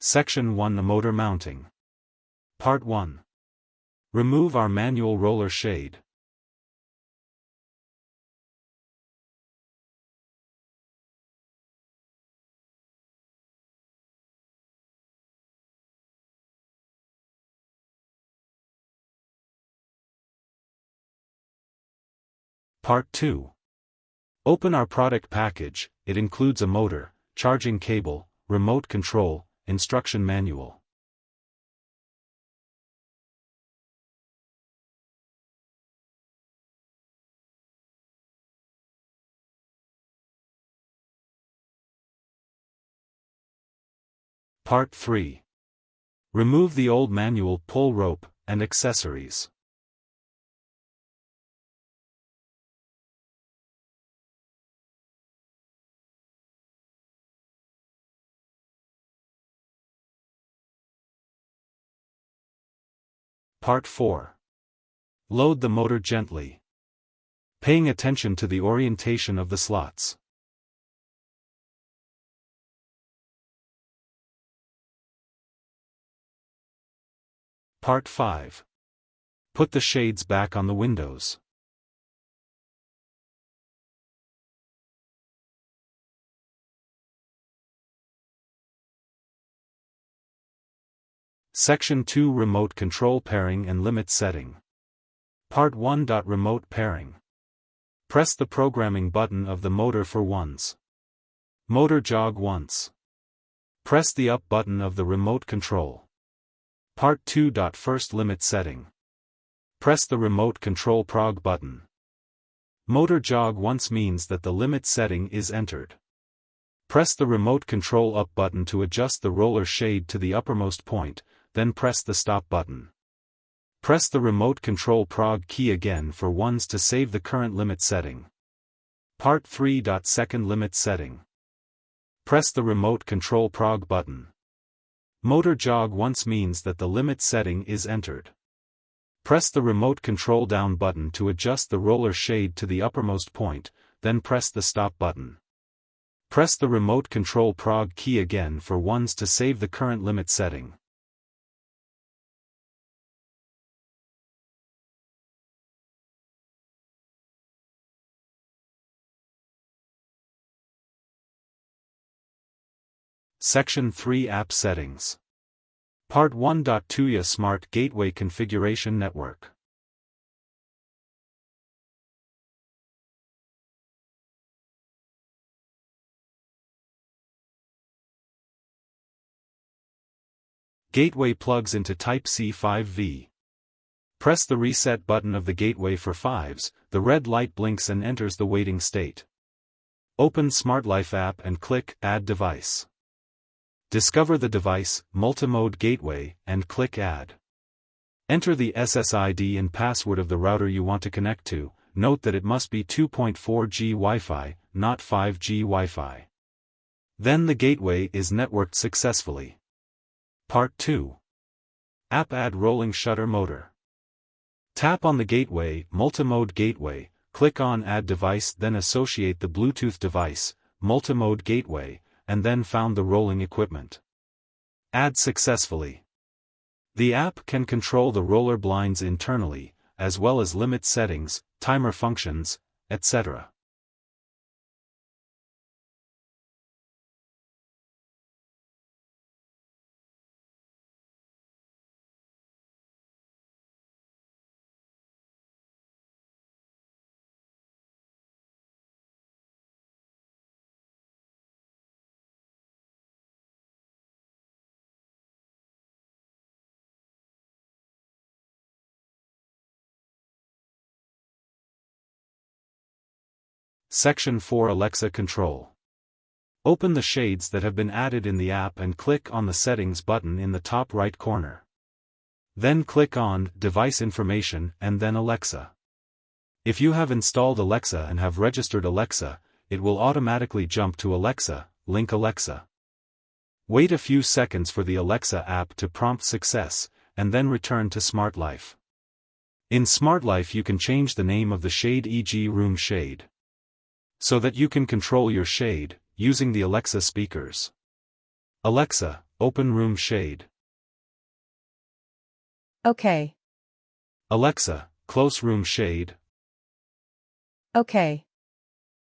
Section 1 Motor Mounting. Part 1. Remove our manual roller shade. Part 2. Open our product package. It includes a motor, charging cable, remote control, instruction manual. Part 3. Remove the old manual pull rope and accessories. Part 4. Load the motor gently, paying attention to the orientation of the slots. Part 5. Put the shades back on the windows. Section 2 Remote Control Pairing and Limit Setting. Part 1. Remote Pairing. Press the programming button of the motor for once. Motor jog once. Press the up button of the remote control. Part 2. First Limit Setting. Press the remote control prog button. Motor jog once means that the limit setting is entered. Press the remote control up button to adjust the roller shade to the uppermost point, then press the stop button. Press the remote control prog key again for once to save the current limit setting. Part 3. Second Limit Setting. Press the remote control prog button. Motor jog once means that the limit setting is entered. Press the remote control down button to adjust the roller shade to the uppermost point, then press the stop button. Press the remote control prog key again for once to save the current limit setting. Section 3 App Settings. Part 1. Tuya Smart Gateway Configuration Network. Gateway plugs into Type-C 5V. Press the reset button of the gateway for 5s, the red light blinks and enters the waiting state. Open SmartLife app and click Add Device. Discover the device, Multimode Gateway, and click Add. Enter the SSID and password of the router you want to connect to. Note that it must be 2.4G Wi-Fi, not 5G Wi-Fi. Then the gateway is networked successfully. Part 2. App Add Rolling Shutter Motor. Tap on the gateway, Multimode Gateway, click on Add Device, then associate the Bluetooth device, Multimode Gateway, and then found the rolling equipment. Add successfully. The app can control the roller blinds internally, as well as limit settings, timer functions, etc. Section 4 Alexa Control. Open the shades that have been added in the app and click on the Settings button in the top right corner. Then click on Device Information and then Alexa. If you have installed Alexa and have registered Alexa, it will automatically jump to Alexa, link Alexa. Wait a few seconds for the Alexa app to prompt success, and then return to SmartLife. In SmartLife you can change the name of the shade, e.g. Room Shade, so that you can control your shade, using the Alexa speakers. Alexa, open room shade. Okay. Alexa, close room shade. Okay.